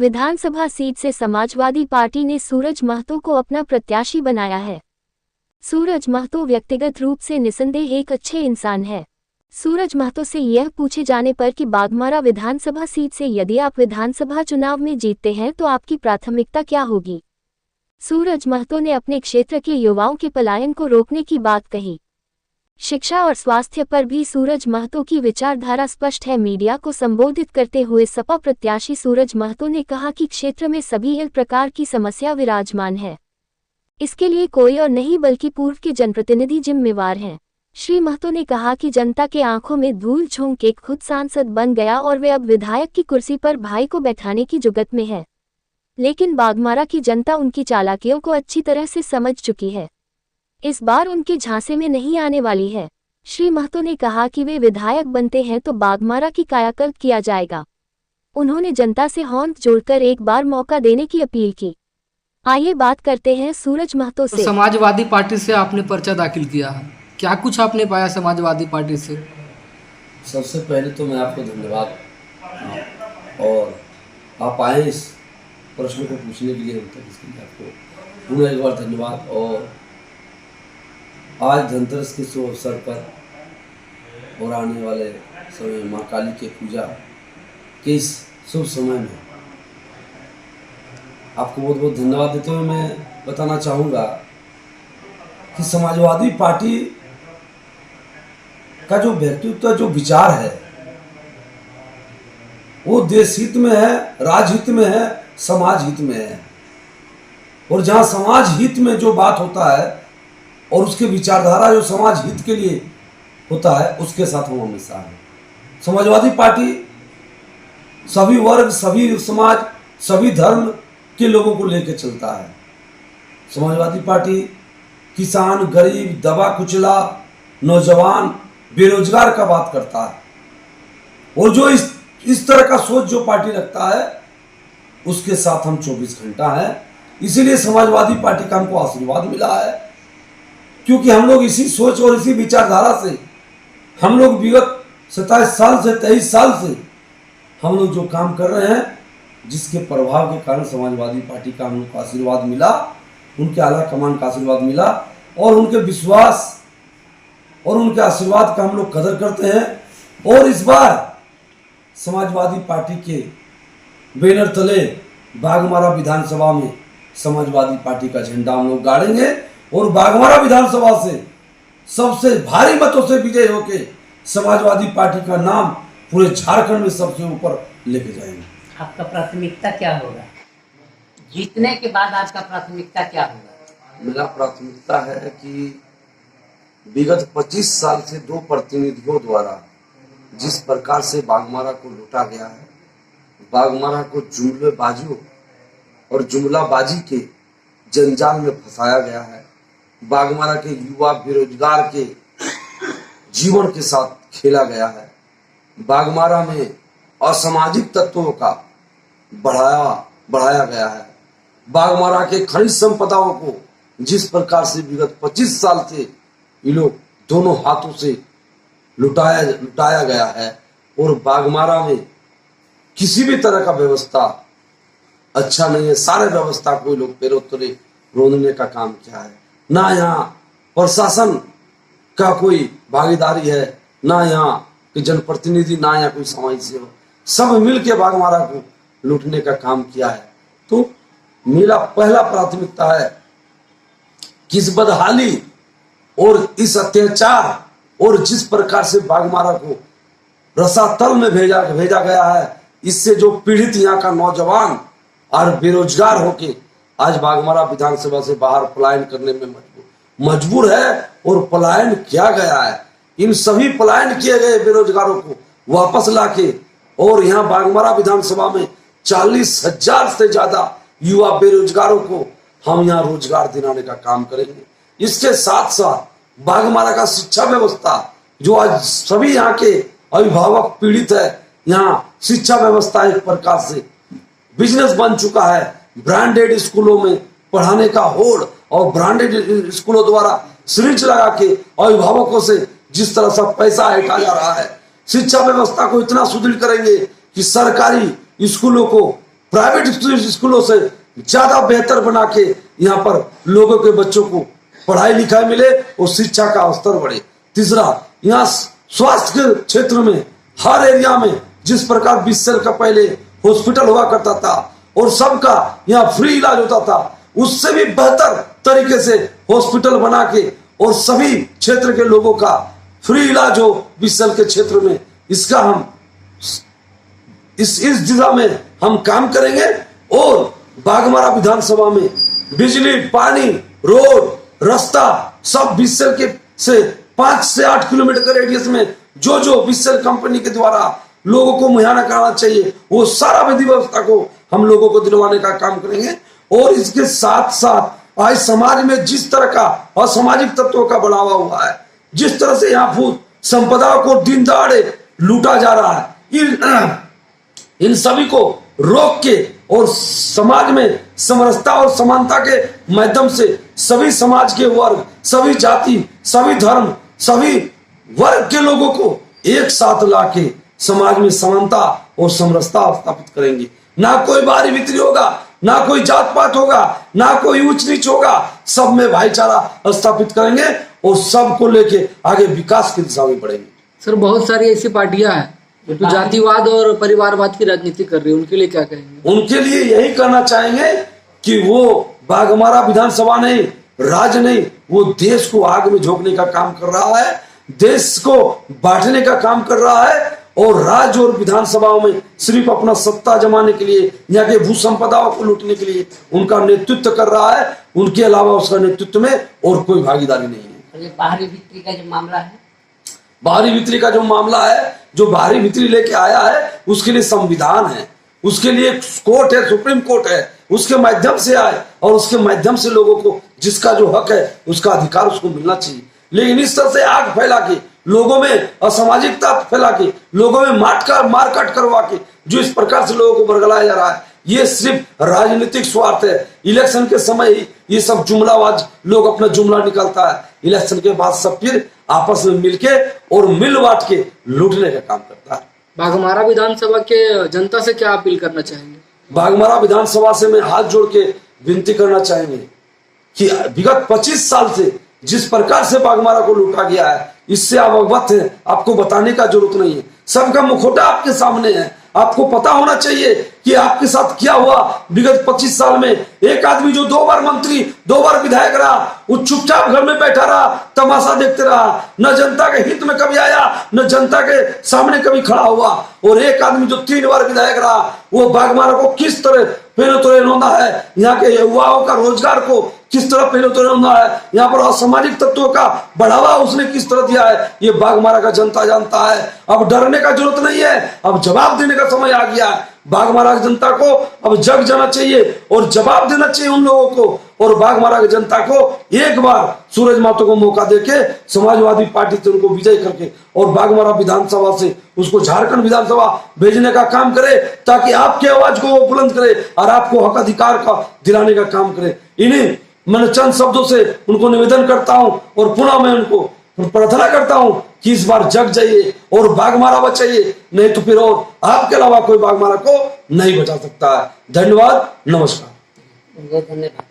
विधानसभा seat से Samajwadi party ने सूरज महतो को अपना प्रत्याशी बनाया है। सूरज महतो व्यक्तिगत रूप से निसंदेह एक अच्छे इंसान है। सूरज महतो से यह पूछे जाने पर कि बाघमारा विधानसभा सीट से यदि आप विधानसभा चुनाव में जीतते हैं तो आपकी प्राथमिकता क्या होगी, सूरज महतो ने अपने क्षेत्र के युवाओं के पलायन को रोकने की बात कही। शिक्षा और स्वास्थ्य पर भी सूरज महतो की विचारधारा स्पष्ट है। मीडिया को संबोधित करते हुए सपा प्रत्याशी सूरज महतो ने कहा कि क्षेत्र में सभी प्रकार की समस्या विराजमान है। इसके लिए कोई और नहीं बल्कि पूर्व के जनप्रतिनिधि जिम्मेवार हैं। श्री महतो ने कहा कि जनता के आंखों में धूल झोंक के खुद सांसद बन गया और वे अब विधायक की कुर्सी पर भाई को बैठाने की जुगत में है, लेकिन बाघमारा की जनता उनकी चालाकियों को अच्छी तरह से समझ चुकी है। इस बार उनके झांसे में नहीं आने वाली है। श्री महतो ने कहा कि वे विधायक बनते हैं तो बाघमारा की कायाकल्प किया जाएगा। उन्होंने जनता से हौंद जोड़कर एक बार मौका देने की अपील की। आइए बात करते हैं सूरज महतो से। समाजवादी पार्टी से आपने पर्चा दाखिल किया है, क्या कुछ आपने पाया समाजवादी पार्टी से? सबसे पहले तो मैं आपको धन्यवाद और आप आए इस प्रश्न को पूछने के लिए, इसके लिए आपको पुनः एक बार धन्यवाद। और आज धनतेरस के शुभ अवसर पर और आने वाले समय माँ काली के पूजा के इस शुभ समय में आपको बहुत बहुत धन्यवाद देते हुए मैं बताना चाहूँगा कि समाजवादी पार्टी का जो व्यक्तित्व, जो विचार है, वो देश हित में है, राजहित में है, समाज हित में है। और जहाँ समाज हित में जो बात होता है और उसके विचारधारा जो समाज हित के लिए होता है, उसके साथ हम हमेशा हैं। समाजवादी पार्टी सभी वर्ग, सभी समाज, सभी धर्म के लोगों को लेकर चलता है। समाजवादी पार्टी किसान, गरीब, दबा कुचला, नौजवान, बेरोजगार का बात करता है। और जो इस तरह का सोच जो पार्टी रखता है, उसके साथ हम 24 घंटा हैं। इसीलिए समाजवादी पार्टी का हमको आशीर्वाद मिला है, क्योंकि हम लोग इसी सोच और इसी विचारधारा से हम लोग विगत 27 साल से 23 साल से हम लोग जो काम कर रहे हैं, जिसके प्रभाव के कारण समाजवादी पार्टी का हम लोग को आशीर्वाद मिला, उनके आला कमान का आशीर्वाद मिला और उनके विश्वास और उनके आशीर्वाद का हम लोग कदर करते हैं। और इस बार समाजवादी पार्टी के बैनर तले बाघमारा विधानसभा में समाजवादी पार्टी का झंडा हम लोग गाड़ेंगे और बाघमारा विधानसभा से सबसे भारी मतों से विजय होके समाजवादी पार्टी का नाम पूरे झारखंड में सबसे ऊपर लेके जाएंगे। आपका प्राथमिकता क्या होगा? जीतने के बाद आपका प्राथमिकता क्या होगा? मेरा प्राथमिकता है कि विगत 25 साल से दो प्रतिनिधियों द्वारा जिस प्रकार से बाघमारा को लूटा गया है, बाघमारा को जुमलेबाजियों और जुमलाबाजी के जंजाल में फंसाया गया है, बाघमारा के युवा बेरोजगार के जीवन के साथ खेला गया है, बाघमारा में असामाजिक तत्वों का बढ़ाया गया है, बाघमारा के खनिज संपदाओं को जिस प्रकार से विगत 25 साल से ये लोग दोनों हाथों से लुटाया गया है, और बाघमारा में किसी भी तरह का व्यवस्था अच्छा नहीं है। सारे व्यवस्था को लोग पैरों तले रोंदने का काम किया है। ना यहाँ प्रशासन का कोई भागीदारी है, ना यहाँ के जनप्रतिनिधि, ना यहाँ कोई सामाजिक सेवक, सब मिलकर बाघमारा को लूटने का काम किया है। तो मेरा पहला प्राथमिकता है कि इस बदहाली और इस अत्याचार और जिस प्रकार से बाघमारा को रसातल में भेजा गया है, इससे जो पीड़ित यहाँ का नौजवान और बेरोजगार होके आज बाघमारा विधानसभा से बाहर पलायन करने में मजबूर है और पलायन किया गया है। इन सभी पलायन किए गए बेरोजगारों को वापस लाके और यहाँ बाघमारा विधानसभा में 40,000 से ज्यादा युवा बेरोजगारों को हम यहाँ रोजगार दिलाने का काम करेंगे। इसके साथ साथ बाघमारा का शिक्षा व्यवस्था, जो आज सभी यहाँ के अभिभावक पीड़ित है, यहाँ शिक्षा व्यवस्था एक प्रकार से बिजनेस बन चुका है। ब्रांडेड स्कूलों में पढ़ाने का होड़ और ब्रांडेड स्कूलों द्वारा सिरिंज लगा के अभिभावकों से जिस तरह से पैसा हटा जा रहा है, शिक्षा व्यवस्था को इतना सुदृढ़ करेंगे कि सरकारी स्कूलों को प्राइवेट स्कूलों से ज्यादा बेहतर बना के यहाँ पर लोगों के बच्चों को पढ़ाई लिखाई मिले और शिक्षा का स्तर बढ़े। तीसरा, यहाँ स्वास्थ्य के क्षेत्र में हर एरिया में जिस प्रकार 20 साल का पहले हॉस्पिटल हुआ करता था और सबका यहाँ फ्री इलाज होता था, उससे भी बेहतर तरीके से हॉस्पिटल बना के और सभी क्षेत्र के लोगों का फ्री इलाज हो 20 साल के क्षेत्र में, इसका हम इस दिशा में हम काम करेंगे। और बाघमारा विधानसभा में बिजली, पानी, रोड, रास्ता सब 20 साल के से 5 से 8 किलोमीटर के रेडियस में जो 20 साल कंपनी के द्वारा लोगों को मुहैया कराना चाहिए, वो सारा विधि व्यवस्था को हम लोगों को दिलवाने का काम करेंगे। और इसके साथ साथ आज समाज में जिस तरह का असामाजिक तत्वों का बढ़ावा हुआ है, जिस तरह से यहाँ भूत संपदा को दिन दहाड़े लूटा जा रहा है, इन सभी को रोक के और समाज में समरसता और समानता के माध्यम से सभी समाज के वर्ग, सभी जाति, सभी धर्म, सभी वर्ग के लोगों को एक साथ लाके समाज में समानता और समरसता स्थापित करेंगे। ना कोई बाहरी भीतरी होगा, ना कोई जात पात होगा, ना कोई ऊंच नीच होगा, सब में भाईचारा स्थापित करेंगे और सबको लेके आगे विकास की दिशा में बढ़ेंगे। सर, बहुत सारी ऐसी पार्टियां हैं जो जातिवाद और परिवारवाद की राजनीति कर रही है, उनके लिए क्या कहेंगे? उनके लिए यही कहना चाहेंगे कि वो बाघमारा विधानसभा नहीं, राज्य नहीं, वो देश को आग में झोंकने का काम कर रहा है, देश को बांटने का काम कर रहा है और राज्य और विधानसभाओं में सिर्फ अपना सत्ता जमाने के लिए, यहाँ के भू संपदाओं को लूटने के लिए उनका नेतृत्व कर रहा है। उनके अलावा उसका नेतृत्व में और कोई भागीदारी नहीं है। ये बाहरी भीतरी का जो मामला है, बाहरी भीतरी का जो मामला है, जो बाहरी भीतरी लेके आया है, उसके लिए संविधान है, उसके लिए कोर्ट है, सुप्रीम कोर्ट है, उसके माध्यम से आए और उसके माध्यम से लोगों को जिसका जो हक है उसका अधिकार उसको मिलना चाहिए। लेकिन इस तरह से आग फैला के, लोगों में असामाजिकता फैला के, लोगों में मार काट करवा के जो इस प्रकार से लोगों को बरगलाया जा रहा है, ये सिर्फ राजनीतिक स्वार्थ है। इलेक्शन के समय ही ये सब जुमलाबाज लोग अपना जुमला निकालता है, इलेक्शन के बाद सब फिर आपस में मिलके और मिल बांट के लूटने का काम करता है। बाघमारा विधानसभा के जनता से क्या अपील करना चाहेंगे? बाघमारा विधानसभा से मैं हाथ जोड़ के विनती करना चाहेंगे कि विगत 25 साल से जिस प्रकार से बाघमारा को लूटा गया है, इससे आप अवगत हैं, आपको बताने का जरूरत नहीं है, सबका मुखौटा आपके सामने है। आपको पता होना चाहिए कि आपके साथ क्या हुआ विगत 25 साल में। एक आदमी जो 2 बार मंत्री, 2 बार विधायक रहा, वो चुपचाप घर में बैठा रहा, तमाशा देखते रहा, न जनता के हित में कभी आया, न जनता के सामने कभी खड़ा हुआ। और एक आदमी जो 3 बार विधायक रहा, वो बाघमारा को किस तरह पहले तो रोना है, यहाँ के युवाओं का रोजगार को किस तरह पहले तो रोना है, यहाँ पर असामाजिक तत्वों का बढ़ावा उसने किस तरह दिया है, ये बाघमारा का जनता जानता है। अब डरने का जरूरत नहीं है, अब जवाब देने का समय आ गया है। बाघमारा की जनता को अब जग जाना चाहिए और जवाब देना चाहिए उन लोगों को। और बाघमारा की जनता को एक बार सूरज माता को मौका देके समाजवादी पार्टी से उनको विजय करके और बाघमारा विधानसभा से उसको झारखंड विधानसभा भेजने का काम करे, ताकि आपकी आवाज को वो बुलंद करे और आपको हक अधिकार का दिलाने का काम करे। इन्हीं मैंने चंद शब्दों से उनको निवेदन करता हूं और पुनः मैं उनको प्रार्थना करता हूं कि इस बार जग जाइए और बाघमारा बचाइए, नहीं तो फिर और आपके अलावा कोई बाघमारा को नहीं बचा सकता है। धन्यवाद, नमस्कार। बहुत धन्यवाद।